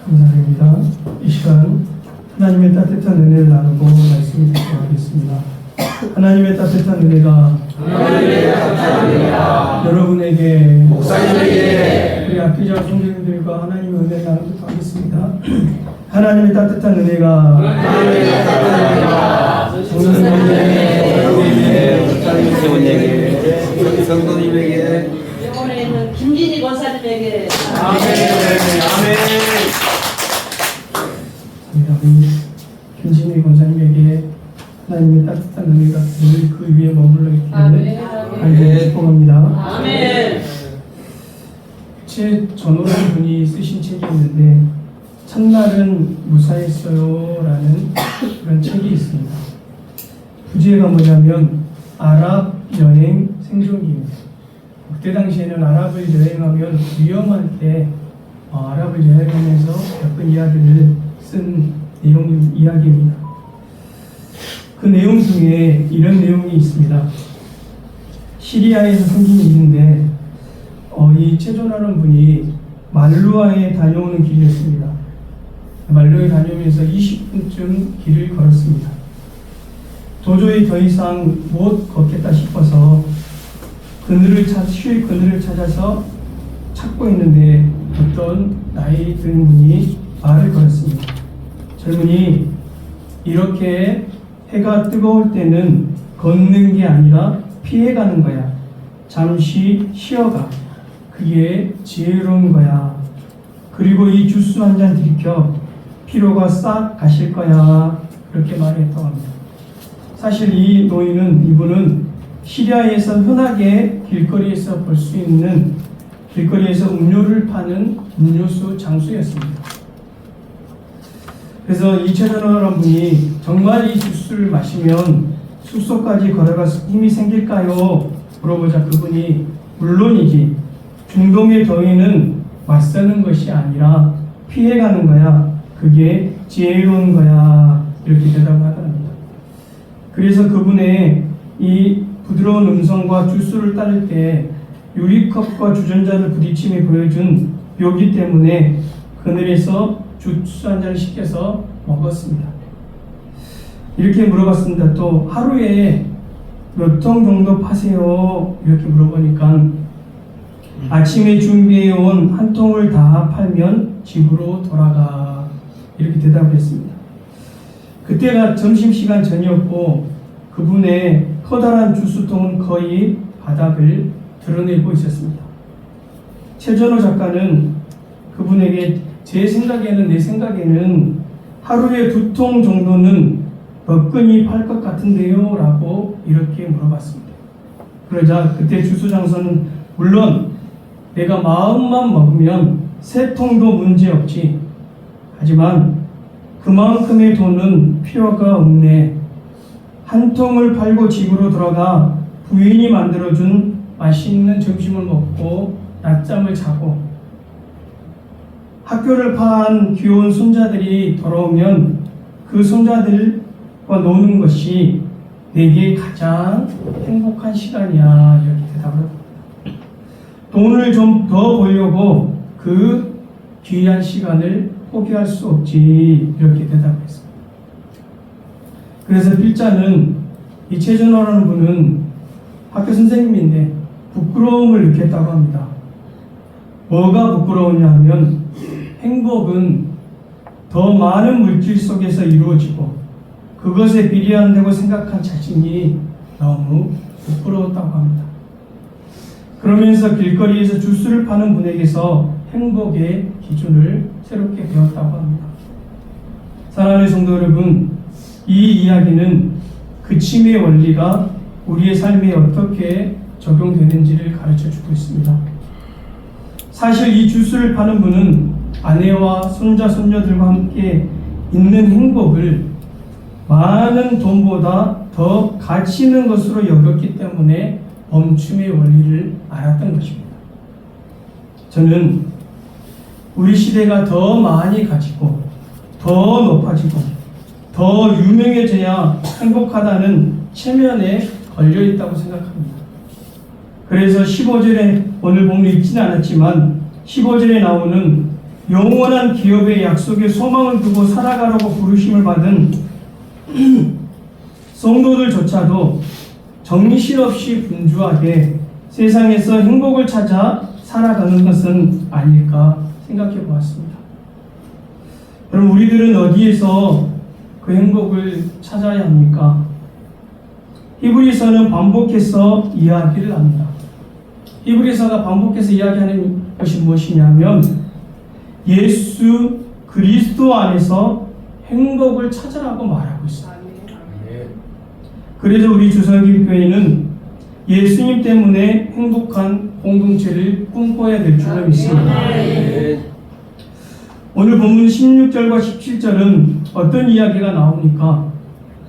감사드립니다. 이 시간 하나님의 따뜻한 은혜를 나누고 말씀을 듣도록 하겠습니다. 하나님의 따뜻한 은혜가 여러분에게, 목사님에게, 우리 앞기자 성도님들과 하나님의 은혜를 나누도록 하겠습니다. 하나님의 따뜻한 은혜가 성도님에게, 병원에 있는 김진희 권사님에게 우리 김진희 권사님에게 하나님의 따뜻한 은혜가 늘 그 위에 머물러 있기 때문에 알고 축복합니다. 아멘. 제 전호라는 분이 쓰신 책이 있는데 첫날은 무사했어요 라는 그런 책이 있습니다. 부제가 뭐냐면 아랍 여행 생존기입니다. 그때 당시에는 아랍을 여행하면 위험할 때 아랍을 여행하면서 겪은 이야기를 쓴 이야기입니다. 그 내용 중에 이런 내용이 있습니다. 시리아에서 생긴 일인데 이 체조라는 분이 말루아에 다녀오는 길이었습니다. 말루에 다녀오면서 20분쯤 길을 걸었습니다. 도저히 더 이상 못 걷겠다 싶어서 쉬울 그늘을 찾아서 찾고 있는데 어떤 나이 든 분이 말을 걸었습니다. 젊은이, 이렇게 해가 뜨거울 때는 걷는 게 아니라 피해가는 거야. 잠시 쉬어가. 그게 지혜로운 거야. 그리고 이 주스 한 잔 들이켜 피로가 싹 가실 거야. 그렇게 말했다고 합니다. 사실 이분은 시리아에서 흔하게 길거리에서 볼 수 있는 길거리에서 음료를 파는 음료수 장수였습니다. 그래서 이 최전호라는 분이 정말 이 주스를 마시면 숙소까지 걸어가서 힘이 생길까요? 물어보자 그분이 물론이지. 중동의 더위는 맞서는 것이 아니라 피해가는 거야. 그게 지혜로운 거야. 이렇게 대답하답니다. 그래서 그분의 이 부드러운 음성과 주스를 따를 때 유리컵과 주전자를 부딪힘이 보여준 묘기 때문에 그늘에서 주스 한 잔을 시켜서 먹었습니다. 이렇게 물어봤습니다. 또 하루에 몇 통 정도 파세요? 이렇게 물어보니까 아침에 준비해온 한 통을 다 팔면 집으로 돌아가. 이렇게 대답을 했습니다. 그때가 점심시간 전이었고 그분의 커다란 주스통은 거의 바닥을 드러내고 있었습니다. 최전호 작가는 그분에게 내 생각에는 하루에 2통 정도는 몇 팔 것 같은데요? 라고 이렇게 물어봤습니다. 그러자 그때 주스 장사는 물론 내가 마음만 먹으면 3통도 문제없지. 하지만 그만큼의 돈은 필요가 없네. 한 통을 팔고 집으로 돌아가 부인이 만들어준 맛있는 점심을 먹고 낮잠을 자고 학교를 파한 귀여운 손자들이 돌아오면 그 손자들과 노는 것이 내게 가장 행복한 시간이야. 이렇게 대답을 합니다. 돈을 좀 더 벌려고 그 귀한 시간을 포기할 수 없지. 이렇게 대답했습니다. 그래서 필자는 이 최전호라는 분은 학교 선생님인데 부끄러움을 느꼈다고 합니다. 뭐가 부끄러우냐 하면 행복은 더 많은 물질 속에서 이루어지고 그것에 비례한다고 생각한 자신이 너무 부끄러웠다고 합니다. 그러면서 길거리에서 주스를 파는 분에게서 행복의 기준을 새롭게 배웠다고 합니다. 사랑하는 성도 여러분, 이 이야기는 그침의 원리가 우리의 삶에 어떻게 적용되는지를 가르쳐주고 있습니다. 사실 이 주스를 파는 분은 아내와 손자, 손녀들과 함께 있는 행복을 많은 돈보다 더 가치 있는 것으로 여겼기 때문에 멈춤의 원리를 알았던 것입니다. 저는 우리 시대가 더 많이 가지고 더 높아지고 더 유명해져야 행복하다는 체면에 걸려있다고 생각합니다. 그래서 15절에 오늘 본문 읽지는 않았지만 15절에 나오는 영원한 기업의 약속에 소망을 두고 살아가라고 부르심을 받은 성도들조차도 정신없이 분주하게 세상에서 행복을 찾아 살아가는 것은 아닐까 생각해 보았습니다. 그럼 우리들은 어디에서 그 행복을 찾아야 합니까? 히브리서는 반복해서 이야기를 합니다. 히브리서가 반복해서 이야기하는 것이 무엇이냐면 예수 그리스도 안에서 행복을 찾으라고 말하고 있습니다. 그래서 우리 주성기교회는 예수님 때문에 행복한 공동체를 꿈꿔야 될 줄로 믿습니다. 오늘 본문 16절과 17절은 어떤 이야기가 나옵니까?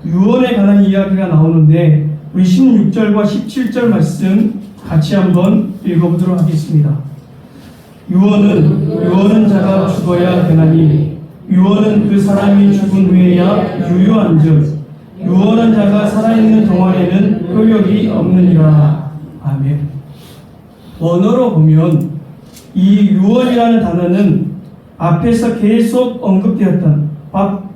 유언에 관한 이야기가 나오는데 우리 16절과 17절 말씀 같이 한번 읽어보도록 하겠습니다. 유언은 자가 죽어야 되나니 유언은 그 사람이 죽은 후에야 유효한즉 유언한 자가 살아있는 동안에는 효력이 없느니라. 아멘. 원어로 보면 이 유언이라는 단어는 앞에서 계속 언급되었던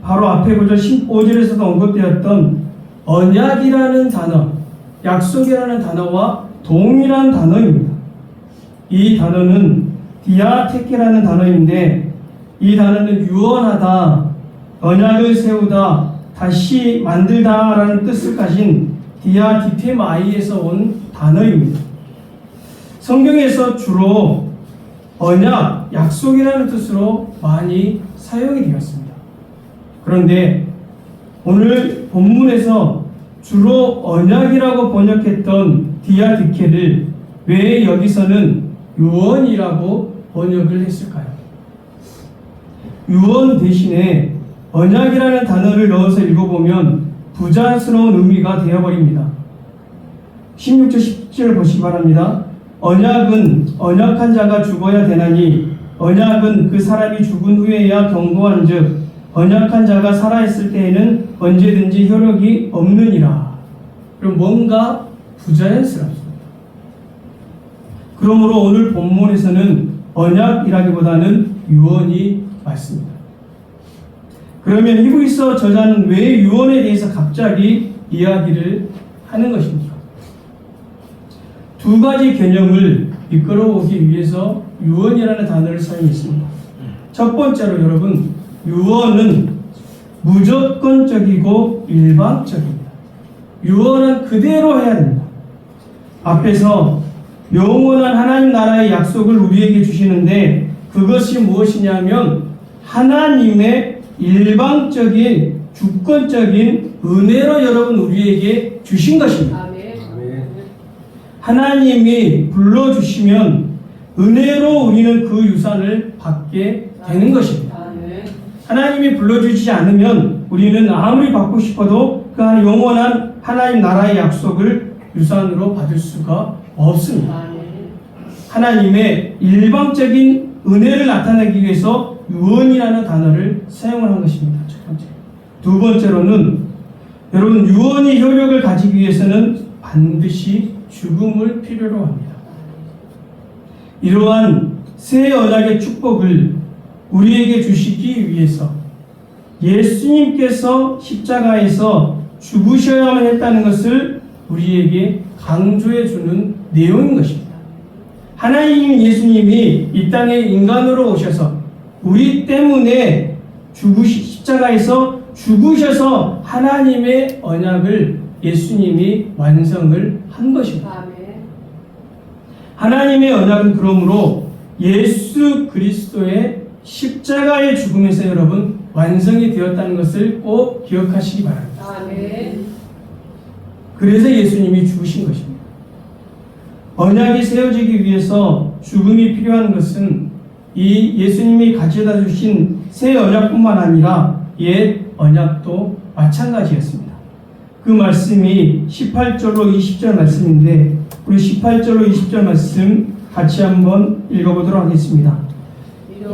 바로 앞에 보죠. 15절에서도 언급되었던 언약이라는 단어, 약속이라는 단어와 동일한 단어입니다. 이 단어는 디아테케라는 단어인데 이 단어는 유언하다, 언약을 세우다, 다시 만들다라는 뜻을 가진 디아디테마이에서 온 단어입니다. 성경에서 주로 언약, 약속이라는 뜻으로 많이 사용이 되었습니다. 그런데 오늘 본문에서 주로 언약이라고 번역했던 디아디케를 왜 여기서는 유언이라고 번역을 했을까요? 유언 대신에 언약이라는 단어를 넣어서 읽어보면 부자연스러운 의미가 되어버립니다. 16절 17절 보시기 바랍니다. 언약은 언약한 자가 죽어야 되나니 언약은 그 사람이 죽은 후에야 경고한즉 언약한 자가 살아있을 때에는 언제든지 효력이 없느니라. 그럼 뭔가 부자연스럽습니다. 그러므로 오늘 본문에서는 언약이라기보다는 유언이 맞습니다. 그러면 히브리서 저자는 왜 유언에 대해서 갑자기 이야기를 하는 것입니까? 두 가지 개념을 이끌어오기 위해서 유언이라는 단어를 사용했습니다. 첫 번째로 여러분, 유언은 무조건적이고 일방적입니다. 유언은 그대로 해야 됩니다. 앞에서 영원한 하나님 나라의 약속을 우리에게 주시는데 그것이 무엇이냐면 하나님의 일방적인 주권적인 은혜로 여러분 우리에게 주신 것입니다. 하나님이 불러주시면 은혜로 우리는 그 유산을 받게 되는 것입니다. 하나님이 불러주시지 않으면 우리는 아무리 받고 싶어도 그 영원한 하나님 나라의 약속을 유산으로 받을 수가 없습니다. 하나님의 일방적인 은혜를 나타내기 위해서 유언이라는 단어를 사용을 한 것입니다. 첫 번째. 두 번째로는 여러분 유언이 효력을 가지기 위해서는 반드시 죽음을 필요로 합니다. 이러한 새 언약의 축복을 우리에게 주시기 위해서 예수님께서 십자가에서 죽으셔야만 했다는 것을 우리에게 강조해 주는 내용인 것입니다. 하나님 예수님이 이 땅에 인간으로 오셔서 우리 때문에 십자가에서 죽으셔서 하나님의 언약을 예수님이 완성을 한 것입니다. 하나님의 언약은 그러므로 예수 그리스도의 십자가의 죽음에서 여러분 완성이 되었다는 것을 꼭 기억하시기 바랍니다. 그래서 예수님이 죽으신 것입니다. 언약이 세워지기 위해서 죽음이 필요한 것은 이 예수님이 가져다 주신 새 언약뿐만 아니라 옛 언약도 마찬가지였습니다. 그 말씀이 18절로 20절 말씀인데 우리 18절로 20절 말씀 같이 한번 읽어보도록 하겠습니다.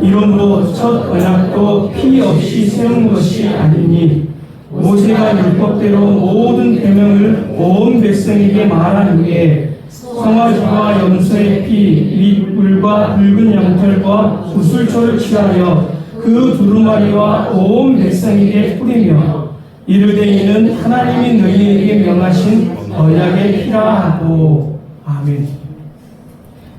이러므로 첫 언약도 피 없이 세운 것이 아니니 모세가 율법대로 모든 계명을 온 백성에게 말한 후에 송아지와 염소의 피 및 불과 붉은 양털과 구슬초를 취하여 그 두루마리와 온 백성에게 뿌리며 이르되 이는 하나님이 너희에게 명하신 언약의 피라 하고. 아멘.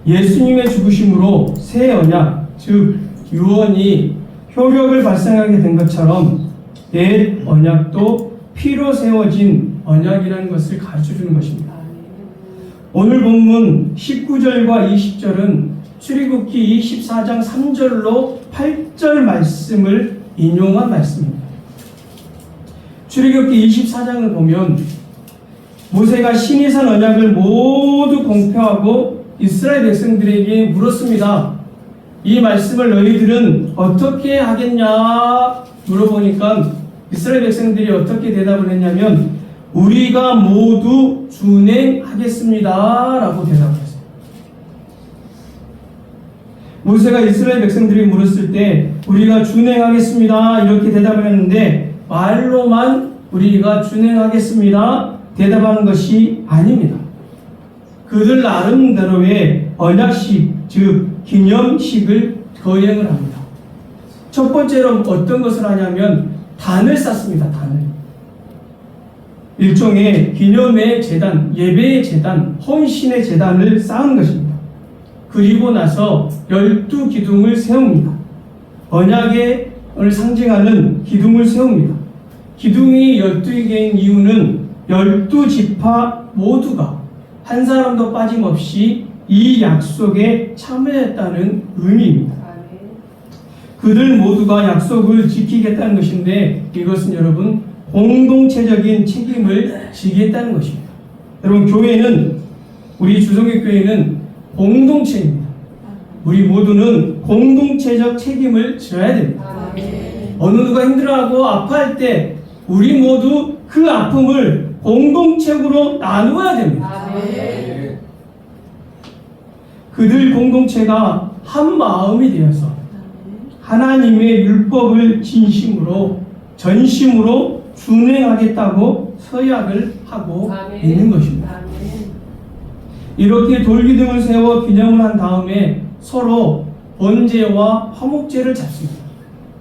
예수님의 죽으심으로 새 언약, 즉 유언이 효력을 발생하게 된 것처럼 옛 언약도 피로 세워진 언약이라는 것을 가르쳐주는 것입니다. 오늘 본문 19절과 20절은 출애굽기 24장 3절로 8절 말씀을 인용한 말씀입니다. 출애굽기 24장을 보면 모세가 시내산 언약을 모두 공표하고 이스라엘 백성들에게 물었습니다. 이 말씀을 너희들은 어떻게 하겠냐 물어보니까 이스라엘 백성들이 어떻게 대답을 했냐면 우리가 모두 준행하겠습니다 라고 대답을 했어요. 모세가 이스라엘 백성들이 물었을 때 우리가 준행하겠습니다 이렇게 대답을 했는데 말로만 우리가 준행하겠습니다 대답하는 것이 아닙니다. 그들 나름대로의 언약식, 즉 기념식을 거행을 합니다. 첫 번째로 어떤 것을 하냐면 단을 쌓습니다. 단을. 일종의 기념의 제단, 예배의 제단, 헌신의 제단을 쌓은 것입니다. 그리고 나서 12기둥을 세웁니다. 언약을 상징하는 기둥을 세웁니다. 기둥이 12개인 이유는 12지파 모두가 한 사람도 빠짐없이 이 약속에 참여했다는 의미입니다. 그들 모두가 약속을 지키겠다는 것인데 이것은 여러분 공동체적인 책임을 지겠다는 것입니다. 여러분 교회는 우리 주성교 교회는 공동체입니다. 우리 모두는 공동체적 책임을 져야 됩니다. 어느 누가 힘들어하고 아파할 때 우리 모두 그 아픔을 공동체로 나누어야 됩니다. 그들 공동체가 한 마음이 되어서 하나님의 율법을 진심으로 전심으로 준행하겠다고 서약을 하고 있는 것입니다. 이렇게 돌기둥을 세워 기념을 한 다음에 서로 번제와 화목제를 잡습니다.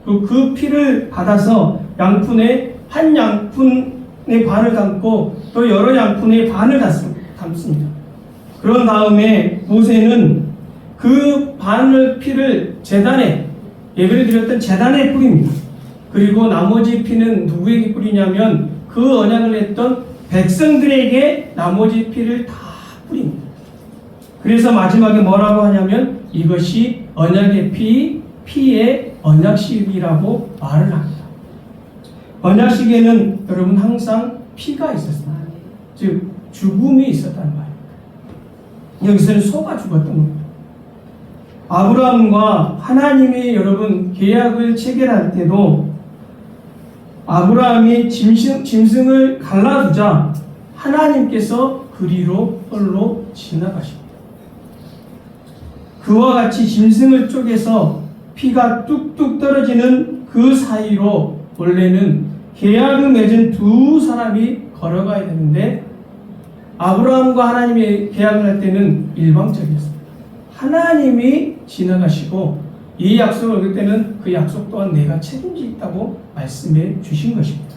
그 피를 받아서 양푼에 한 양푼의 반을 담고 또 여러 양푼의 반을 담습니다. 그런 다음에 모세는 그 피를 제단에 예배를 드렸던 제단에 뿌립니다. 그리고 나머지 피는 누구에게 뿌리냐면 그 언약을 했던 백성들에게 나머지 피를 다 뿌립니다. 그래서 마지막에 뭐라고 하냐면 이것이 언약의 피의 언약식이라고 말을 합니다. 언약식에는 여러분 항상 피가 있었습니다. 즉 죽음이 있었다는 말입니다. 여기서는 소가 죽었던 겁니다. 아브라함과 하나님이 여러분 계약을 체결할 때도 아브라함이 짐승을 갈라두자 하나님께서 그리로 홀로 지나가십니다. 그와 같이 짐승을 쪼개서 피가 뚝뚝 떨어지는 그 사이로 원래는 계약을 맺은 두 사람이 걸어가야 되는데 아브라함과 하나님이 계약을 할 때는 일방적이었습니다. 하나님이 지나가시고 이 약속을 얻을 때는 그 약속 또한 내가 책임지겠다고 말씀해 주신 것입니다.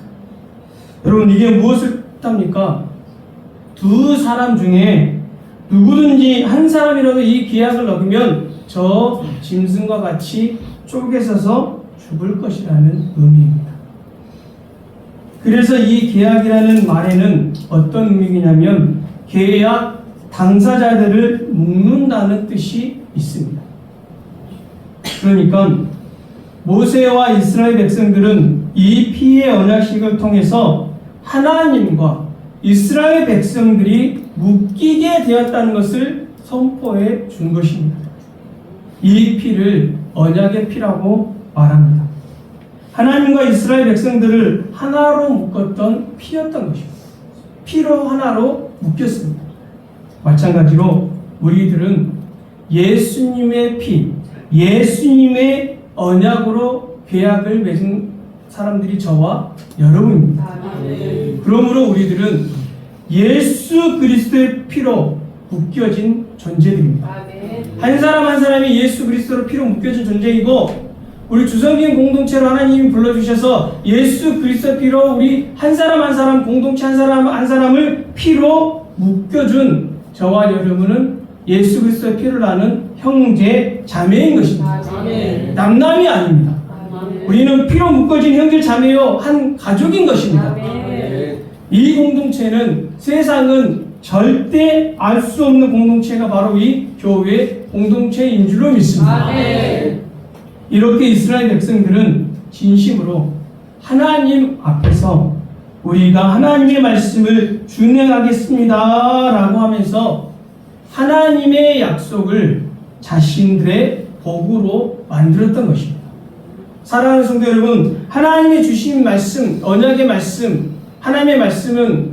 여러분 이게 무엇을 뜻합니까? 두 사람 중에 누구든지 한 사람이라도 이 계약을 어기면 저 짐승과 같이 쪼개서서 죽을 것이라는 의미입니다. 그래서 이 계약이라는 말에는 어떤 의미냐면 계약 당사자들을 묶는다는 뜻이 있습니다. 그러니까 모세와 이스라엘 백성들은 이 피의 언약식을 통해서 하나님과 이스라엘 백성들이 묶이게 되었다는 것을 선포해 준 것입니다. 이 피를 언약의 피라고 말합니다. 하나님과 이스라엘 백성들을 하나로 묶었던 피였던 것입니다. 피로 하나로 묶였습니다. 마찬가지로 우리들은 예수님의 피, 예수님의 언약으로 계약을 맺은 사람들이 저와 여러분입니다. 그러므로 우리들은 예수 그리스도의 피로 묶여진 존재들입니다. 한 사람 한 사람이 예수 그리스도로 피로 묶여진 존재이고, 우리 주성긴 공동체로 하나님이 불러주셔서 예수 그리스도 피로 우리 한 사람 한 사람 공동체 한 사람 한 사람을 피로 묶여준 저와 여러분은 예수 그리스도의 피를 아는 형제 자매인 것입니다. 남남이 아닙니다. 우리는 피로 묶어진 형제 자매요 한 가족인 것입니다. 이 공동체는 세상은 절대 알 수 없는 공동체가 바로 이 교회 공동체인 줄로 믿습니다. 이렇게 이스라엘 백성들은 진심으로 하나님 앞에서 우리가 하나님의 말씀을 준행하겠습니다 라고 하면서 하나님의 약속을 자신들의 복으로 만들었던 것입니다. 사랑하는 성도 여러분, 하나님이 주신 말씀, 언약의 말씀, 하나님의 말씀은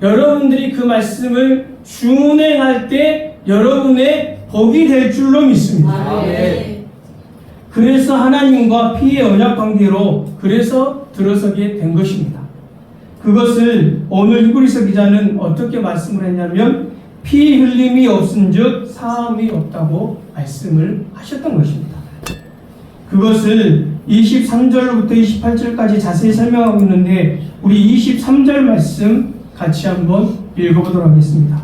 여러분들이 그 말씀을 준행할 때 여러분의 복이 될 줄로 믿습니다. 그래서 하나님과 피의 언약 관계로 그래서 들어서게 된 것입니다. 그것을 오늘 히브리서 기자는 어떻게 말씀을 했냐면 피 흘림이 없은즉 사함이 없다고 말씀을 하셨던 것입니다. 그것을 23절부터 28절까지 자세히 설명하고 있는데 우리 23절 말씀 같이 한번 읽어보도록 하겠습니다.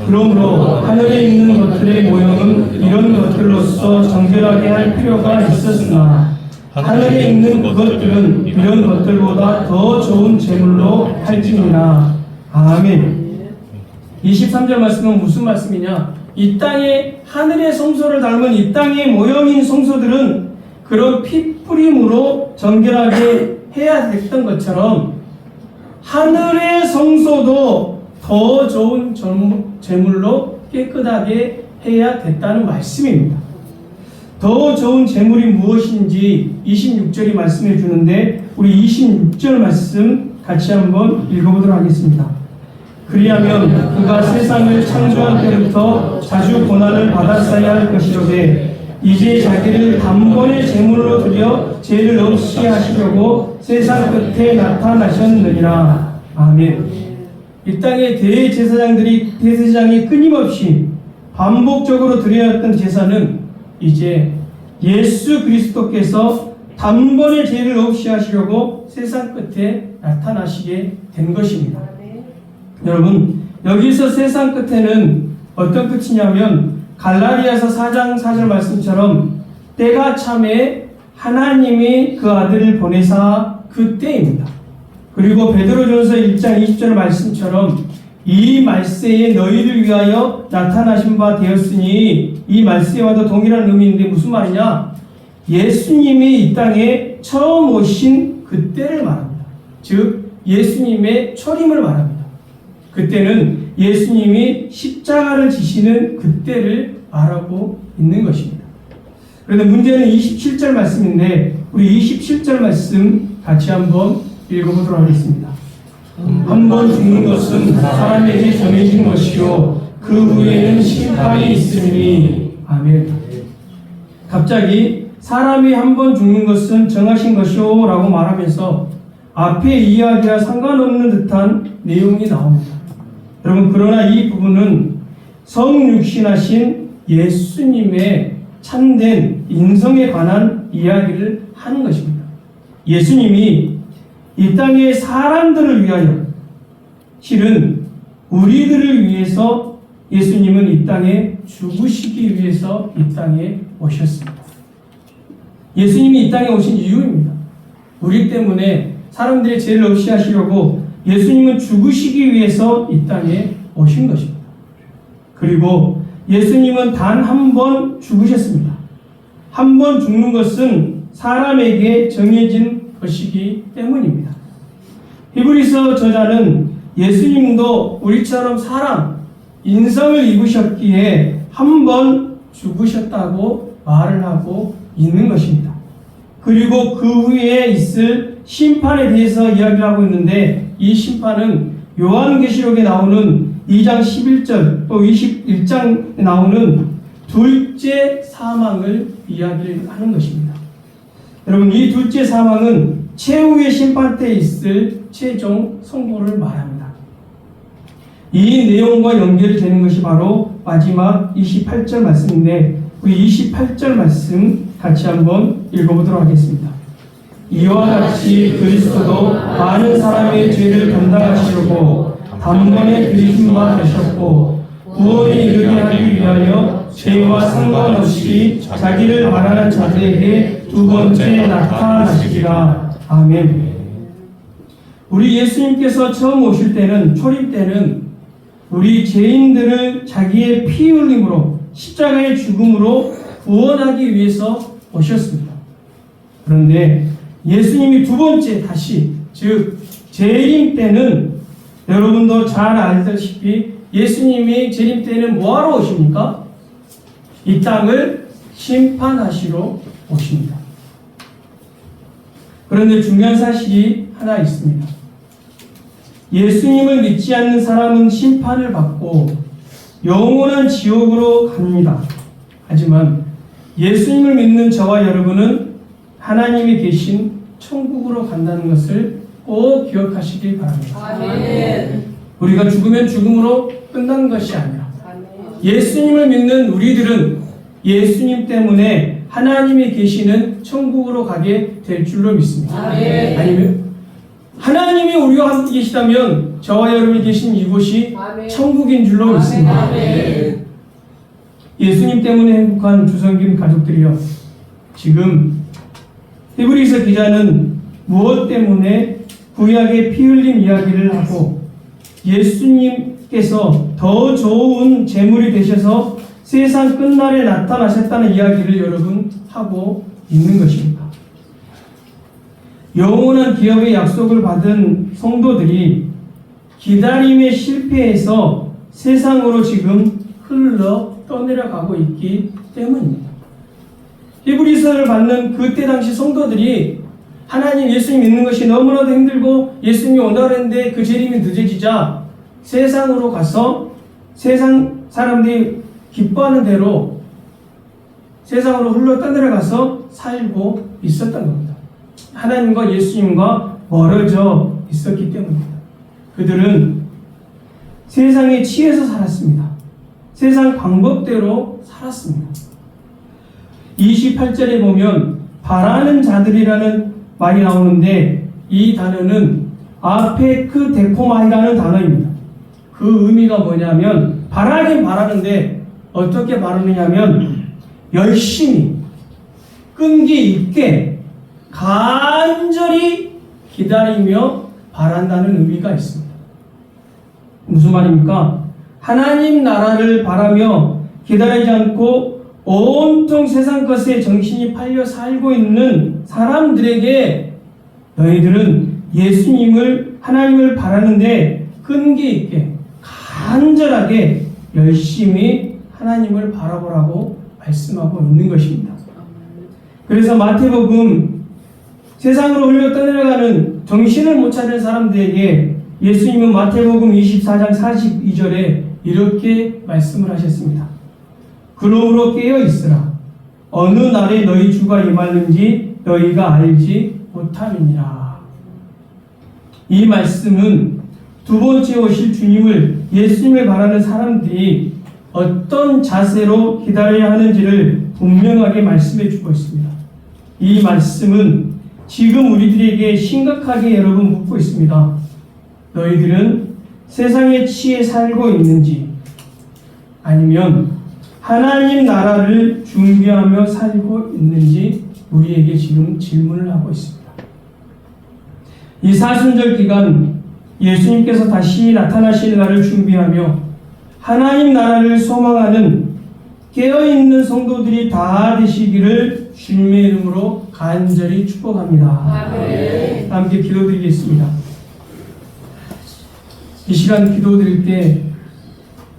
그러므로 하늘에 있는 것들의 모형은 이런 것들로서 정결하게 할 필요가 있었으나 하늘에 있는 그것들은 이런 것들보다 더 좋은 제물로 할지니라. 아멘. 23절 말씀은 무슨 말씀이냐? 이 땅에 하늘의 성소를 닮은 이 땅의 모형인 성소들은 그런 피뿌림으로 정결하게 해야 됐던 것처럼 하늘의 성소도 더 좋은 제물로 깨끗하게 해야 됐다는 말씀입니다. 더 좋은 제물이 무엇인지 26절이 말씀해 주는데 우리 26절 말씀 같이 한번 읽어보도록 하겠습니다. 그리하면 그가 세상을 창조한 때부터 자주 고난을 받았어야 할 것이로되 이제 자기를 단번에 제물로 드려 죄를 없이 하시려고 세상 끝에 나타나셨느니라. 아멘. 이 땅의 대제사장이 끊임없이 반복적으로 드려야 했던 제사는 이제 예수 그리스도께서 단번에 죄를 없이 하시려고 세상 끝에 나타나시게 된 것입니다. 여러분, 여기서 세상 끝에는 어떤 끝이냐면 갈라디아서 4장 4절 말씀처럼 때가 참에 하나님이 그 아들을 보내사 그때입니다. 그리고 베드로전서 1장 20절 말씀처럼 이 말세에 너희를 위하여 나타나신 바 되었으니 이 말세와도 동일한 의미인데 무슨 말이냐? 예수님이 이 땅에 처음 오신 그때를 말합니다. 즉 예수님의 초림을 말합니다. 그때는 예수님이 십자가를 지시는 그때를 말하고 있는 것입니다. 그런데 문제는 27절 말씀인데 우리 27절 말씀 같이 한번 읽어보도록 하겠습니다. 한 번 죽는 것은 사람에게 정해진 것이요 그 후에는 심판이 있으니. 아멘. 갑자기 사람이 한 번 죽는 것은 정하신 것이요 라고 말하면서 앞의 이야기와 상관없는 듯한 내용이 나옵니다. 여러분, 그러나 이 부분은 성육신하신 예수님의 참된 인성에 관한 이야기를 하는 것입니다. 예수님이 이 땅의 사람들을 위하여, 실은 우리들을 위해서 예수님은 이 땅에 죽으시기 위해서 이 땅에 오셨습니다. 예수님이 이 땅에 오신 이유입니다. 우리 때문에 사람들의 죄를 없이 하시려고 예수님은 죽으시기 위해서 이 땅에 오신 것입니다. 그리고 예수님은 단 한 번 죽으셨습니다. 한 번 죽는 것은 사람에게 정해진 것이기 때문입니다. 히브리서 저자는 예수님도 우리처럼 사람, 인성을 입으셨기에 한 번 죽으셨다고 말을 하고 있는 것입니다. 그리고 그 후에 있을 심판에 대해서 이야기를 하고 있는데 이 심판은 요한계시록에 나오는 2장 11절 또 21장에 나오는 둘째 사망을 이야기를 하는 것입니다. 여러분, 이 둘째 사망은 최후의 심판 때 있을 최종 선고를 말합니다. 이 내용과 연결이 되는 것이 바로 마지막 28절 말씀인데 우리 28절 말씀 같이 한번 읽어보도록 하겠습니다. 이와 같이 그리스도도 많은 사람의 죄를 감당하시려고 단번에 들이신 바 되셨고 구원에 이르게 하기 위하여 죄와 상관없이 자기를 말하는 자들에게 두 번째 나타나시리라. 아멘. 우리 예수님께서 처음 오실 때는 초림 때는 우리 죄인들을 자기의 피 흘림으로 십자가의 죽음으로 구원하기 위해서 오셨습니다. 그런데 예수님이 두 번째 다시 즉 재림 때는 여러분도 잘 알다시피 예수님이 재림 때는 뭐하러 오십니까? 이 땅을 심판하시러 오십니다. 그런데 중요한 사실이 하나 있습니다. 예수님을 믿지 않는 사람은 심판을 받고 영원한 지옥으로 갑니다. 하지만 예수님을 믿는 저와 여러분은 하나님이 계신 천국으로 간다는 것을 꼭 기억하시길 바랍니다. 아멘. 우리가 죽으면 죽음으로 끝나는 것이 아니라 예수님을 믿는 우리들은 예수님 때문에 하나님이 계시는 천국으로 가게 될 줄로 믿습니다. 아멘. 아니면 하나님이 우리와 함께 계시다면 저와 여러분이 계신 이곳이 아멘. 천국인 줄로 믿습니다. 아멘. 예수님 때문에 행복한 주성김 가족들이여, 지금 히브리서 기자는 무엇 때문에 구약의 피 흘림 이야기를 하고 예수님께서 더 좋은 제물이 되셔서 세상 끝날에 나타나셨다는 이야기를 여러분 하고 있는 것입니다. 영원한 기업의 약속을 받은 성도들이 기다림에 실패해서 세상으로 지금 흘러 떠내려가고 있기 때문입니다. 히브리서를 받는 그때 당시 성도들이 하나님 예수님 믿는 것이 너무나도 힘들고 예수님이 온다고 했는데 그 재림이 늦어지자 세상으로 가서 세상 사람들이 기뻐하는 대로 세상으로 흘러 떠내려가서 살고 있었던 겁니다. 하나님과 예수님과 멀어져 있었기 때문입니다. 그들은 세상에 취해서 살았습니다. 세상 방법대로 살았습니다. 28절에 보면 바라는 자들이라는 말이 나오는데 이 단어는 아페크데코마이라는 단어입니다. 그 의미가 뭐냐면 바라긴 바라는데 어떻게 바라느냐면 열심히 끈기 있게 간절히 기다리며 바란다는 의미가 있습니다. 무슨 말입니까? 하나님 나라를 바라며 기다리지 않고 온통 세상 것에 정신이 팔려 살고 있는 사람들에게 너희들은 예수님을 하나님을 바라는데 끈기 있게 간절하게 열심히 하나님을 바라보라고 말씀하고 있는 것입니다. 그래서 마태복음 세상으로 흘러 떠내려가는 정신을 못 차리는 사람들에게 예수님은 마태복음 24장 42절에 이렇게 말씀을 하셨습니다. 그러므로 깨어 있으라. 어느 날에 너희 주가 임하는지 너희가 알지 못함이니라. 이 말씀은 두 번째 오실 주님을 예수님을 바라는 사람들이 어떤 자세로 기다려야 하는지를 분명하게 말씀해 주고 있습니다. 이 말씀은 지금 우리들에게 심각하게 여러분 묻고 있습니다. 너희들은 세상에 취해 살고 있는지 아니면 하나님 나라를 준비하며 살고 있는지 우리에게 지금 질문을 하고 있습니다. 이 사순절 기간 예수님께서 다시 나타나실 날을 준비하며 하나님 나라를 소망하는 깨어있는 성도들이 다 되시기를 주님의 이름으로 간절히 축복합니다. 아멘. 함께 기도드리겠습니다. 이 시간 기도드릴 때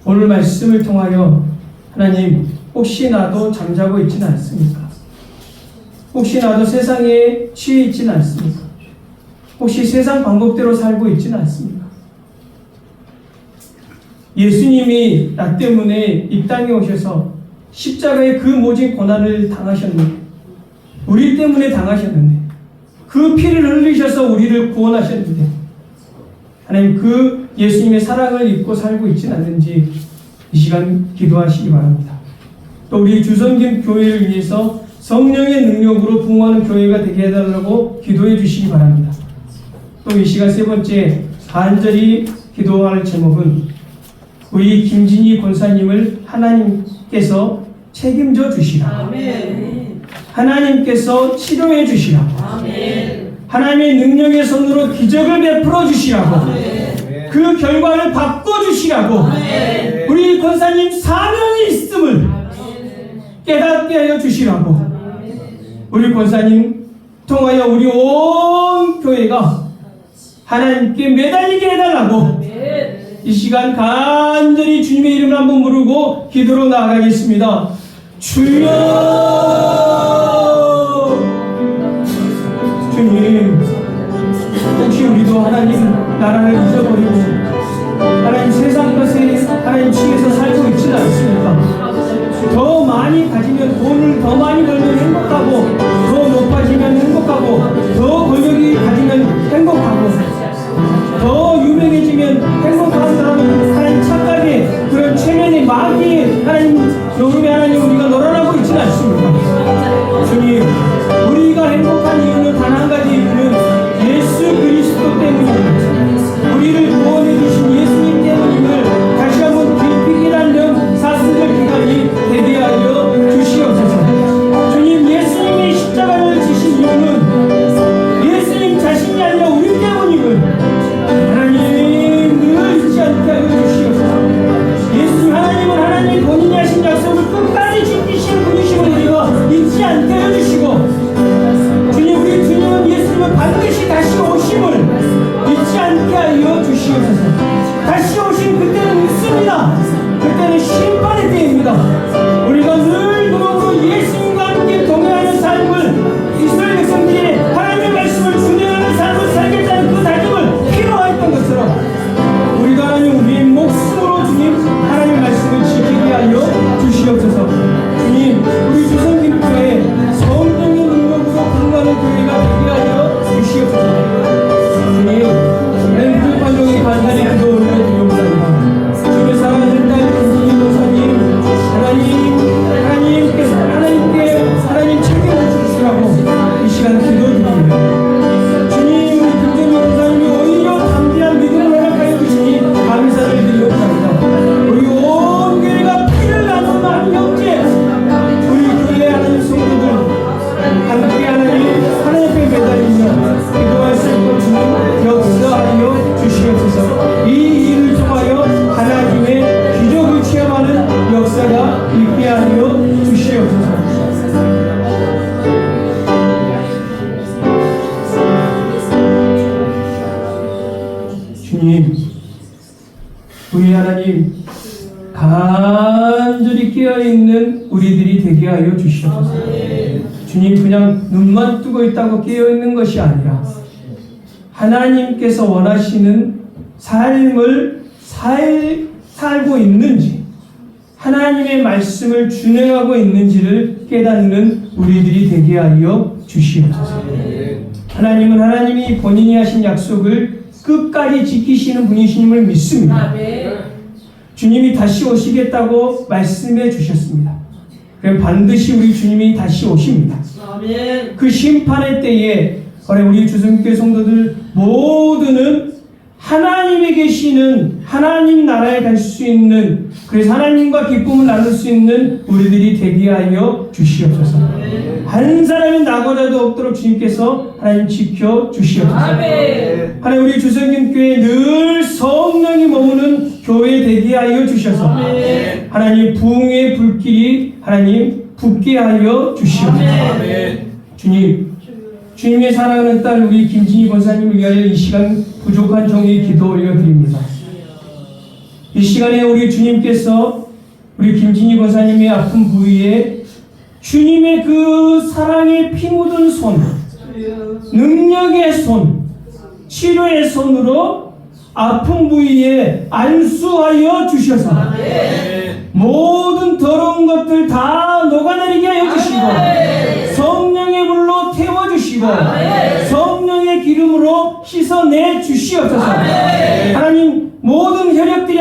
오늘 말씀을 통하여 하나님, 혹시 나도 잠자고 있지는 않습니까? 혹시 나도 세상에 취해 있지는 않습니까? 혹시 세상 방법대로 살고 있지는 않습니까? 예수님이 나 때문에 이 땅에 오셔서 십자가의 그 모진 고난을 당하셨는데, 우리 때문에 당하셨는데, 그 피를 흘리셔서 우리를 구원하셨는데, 하나님 그 예수님의 사랑을 입고 살고 있지는 않는지 이 시간 기도하시기 바랍니다. 또 우리 주성김 교회를 위해서 성령의 능력으로 부흥하는 교회가 되게 해달라고 기도해 주시기 바랍니다. 또 이 시간 세 번째 간절히 기도할 제목은 우리 김진희 권사님을 하나님께서 책임져 주시라. 아멘. 하나님께서 치료해 주시라. 아멘. 하나님의 능력의 손으로 기적을 베풀어 주시라고. 아멘. 그 결과를 바꿔 주시라고. 아멘. 우리 권사님 사명이 있음을 깨닫게 하여 주시라고. 우리 권사님 통하여 우리 온 교회가 하나님께 매달리게 해달라고. 이 시간 간절히 주님의 이름을 한번 부르고 기도로 나아가겠습니다. 주여, 주님, 혹시 우리도 하나님 나라를 잊어버리고 하나님 세상 것에 하나님 취해서 살고 있지는 않습니까? 더 많이 가지면 돈을 더 많이 벌면 행복하고, 더 높아지면 행복하고, 더 권력이 가지면 행복하고, 더 유명해지면 행복한 사람은 하나님 착각에 그런 최면의 마귀에 하나님 요즘에 하나님 우리가 놀아나고 있지는 않습니다. 주님, 우리가 행복한 이유는 단 한 가지, 이유는 예수 그리스도 때문입니다. 우리를 구원해 주신 예수님 때문임을 다시 한번 깊이 깨닫는 사순절 기간이 되게 하여 주시옵소서. 주님, 예수님이 십자가를 지신 이유는 예수님 자신이 아니라 우리 때문임을 하나님 늘 잊지 않게 하여 주시옵소서. 예수님, 하나님은 하나님 본인이 하신 약속을 끝까지 지키시는 분이시고 우리가 잊지 않게 하여 주시고, 주님, 우리 주님은 예수님은 반드시 다시 오심을 잊지 않게 하여 주시옵소서. 다시 오신 그때는 있습니다. 그때는 심판의 때입니다. 우리가 늘 그러므로 예수님과 함께 동행하는 삶을, 이스라엘 백성들이 하나님의 말씀을 준행하는 삶을 살겠다는 그 다짐을 필요했던 것처럼 우리가 하나님 우리의 목숨으로 주님 하나님의 말씀을 지키게 하여 주시옵소서. 주님, 우리 주성김교회 성령의 능력으로 부흥하는 교회가 되게 하여 주시옵소서. 주님, 하나님 부족한 종이 간절히 기도 올려드리옵나이다. 주님의 사랑하는 딸 김진희 권사님, 하나님 책임져 주시라고 이 시간 기도드립니다. 주님, 우리 김진희 권사님이 오히려 담대한 믿음을 허락하여 주시니 감사를 드리옵나이다. 우리 온 교회가 피를 나눈 한 형제, 우리 교회 하나님 성도들 함께 하나님 앞에 매달리며 기도할 수 있고 주님 역사하여 주시옵소서. 이 일을 통하여 하나님의 기적을 체험하는 역사가 있게 하여 주시옵소서. 주님, 우리 하나님 간절히 깨어있는 우리들이 되게 하여 주시옵소서. 주님, 그냥 눈만 뜨고 있다고 깨어있는 것이 아니라 하나님께서 원하시는 삶을 살고 있는지, 하나님의 말씀을 준행하고 있는지를 깨닫는 우리들이 되게 하여 주시옵소서. 하나님은 하나님이 본인이 하신 약속을 끝까지 지키시는 분이심을 믿습니다. 주님이 다시 오시겠다고 말씀해 주셨습니다. 그럼 반드시 우리 주님이 다시 오십니다. 그 심판의 때에 우리 주성교회 성도들 모두는 하나님에 계시는 하나님 나라에 갈 수 있는, 그래서 하나님과 기쁨을 나눌 수 있는 우리들이 되게 하여 주시옵소서. 한 사람이 나고자도 없도록 주님께서 하나님 지켜 주시옵소서. 하나님, 우리 주성김교회 늘 성령이 머무는 교회 되게 하여 주셔서 하나님 부흥의 불길이 하나님 붙게 하여 주시옵소서. 주님, 주님의 사랑하는 딸 우리 김진희 권사님을 위하여 이 시간 부족한 종의 기도 올려드립니다. 이 시간에 우리 주님께서 우리 김진희 권사님의 아픈 부위에 주님의 그 사랑의 피 묻은 손, 능력의 손, 치료의 손으로 아픈 부위에 안수하여 주셔서 모든 더러운 것들 다 녹아내리게 하여 주시고 성령의 불로 태워주시고 성령의 기름으로 씻어내 주시옵소서. 하나님, 모든 혈액들이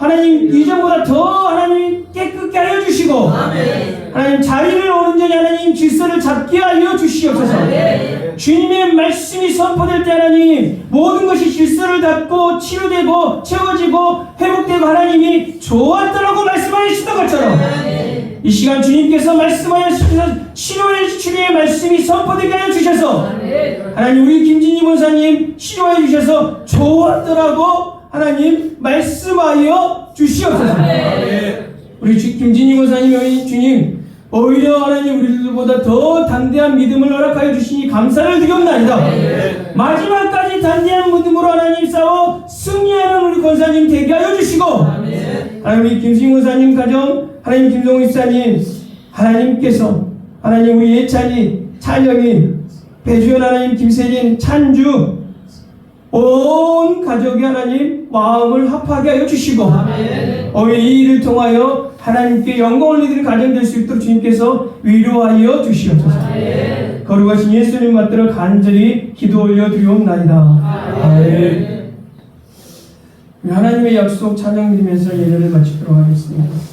하나님 이전보다 더 하나님 깨끗게 하여 주시고 하나님 자리를 온전히 하나님 질서를 잡게 하여 주시옵소서. 주님의 말씀이 선포될 때 하나님 모든 것이 질서를 잡고 치유되고 채워지고 회복되고 하나님이 좋았더라고 말씀하셨던 것처럼 이 시간 주님께서 말씀하여 주셔서 치료의 말씀이 선포되게 하여 주셔서 하나님 우리 김진희 권사님 치료해 주셔서 좋았더라고 하나님 말씀하여 주시옵소서. 우리 김진희 권사님 주님 오히려 하나님 우리들보다 더 담대한 믿음을 허락하여 주시니 감사를 드리옵나이다. 마지막까지 담대한 믿음으로 하나님 싸워 승리하는 우리 권사님 되게 하여 주시고 하나님 우리 김진희 권사님 가정 하나님 김성우 집사님 하나님께서 하나님 우리 예찬이 찬영이 배주연 하나님 김세린 찬주 온 가족이 하나님 마음을 합하게 하여 주시고 오늘 이 일을 통하여 하나님께 영광을 올리는 가정 될 수 있도록 주님께서 위로하여 주시옵소서. 거룩하신 예수님 맞들어 간절히 기도 올려 드리옵나이다. 아멘. 하나님의 약속 찬양 드리면서 예배를 마치도록 하겠습니다.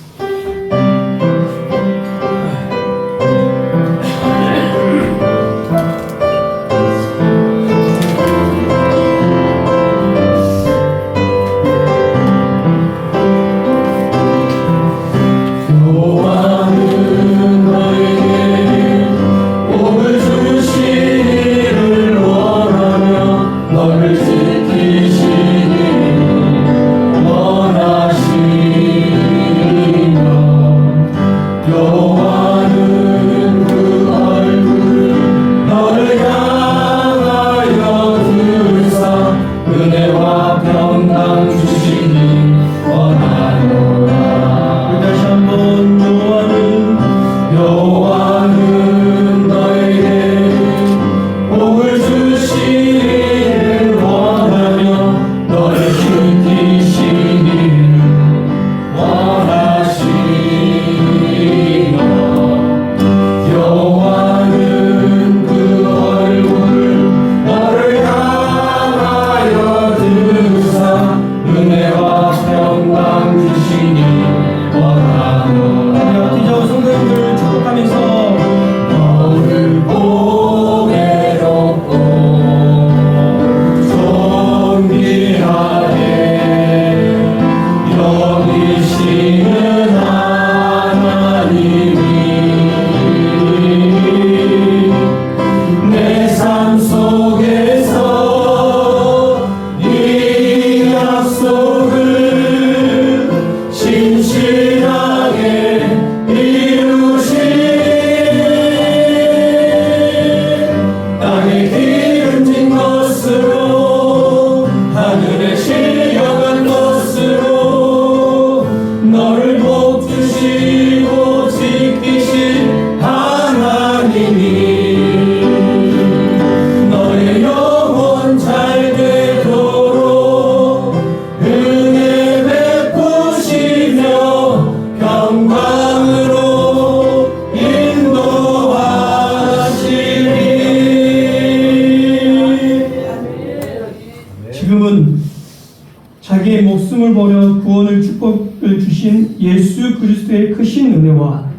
자기의 목숨을 버려 구원을 축복을 주신 예수 그리스도의 크신 은혜와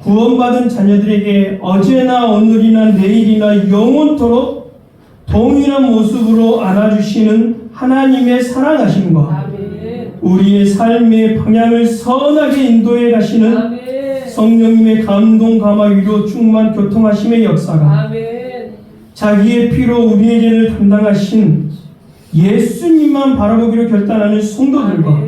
구원받은 자녀들에게 어제나 오늘이나 내일이나 영원토록 동일한 모습으로 안아주시는 하나님의 사랑하심과 우리의 삶의 방향을 선하게 인도해 가시는 성령님의 감동, 감화, 위로, 충만, 교통하심의 역사가 자기의 피로 우리의 죄를 담당하신 예수님만 바라보기로 결단하는 성도들과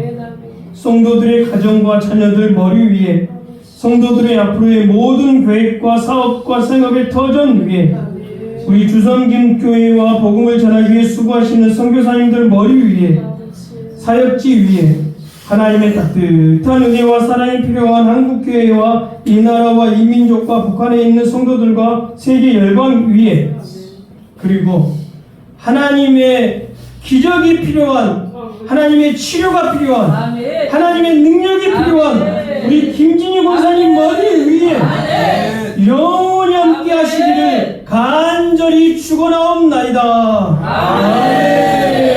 성도들의 가정과 자녀들 머리 위에 성도들의 앞으로의 모든 계획과 사업과 생업의 터전 위에 우리 주섬김교회와 복음을 전하기 위해 수고하시는 선교사님들 머리 위에 사역지 위에 하나님의 따뜻한 은혜와 사랑이 필요한 한국교회와 이 나라와 이 민족과 북한에 있는 성도들과 세계 열방 위에 그리고 하나님의 기적이 필요한 하나님의 치료가 필요한 하나님의 능력이 필요한 우리 김진희 권사님 머리 위에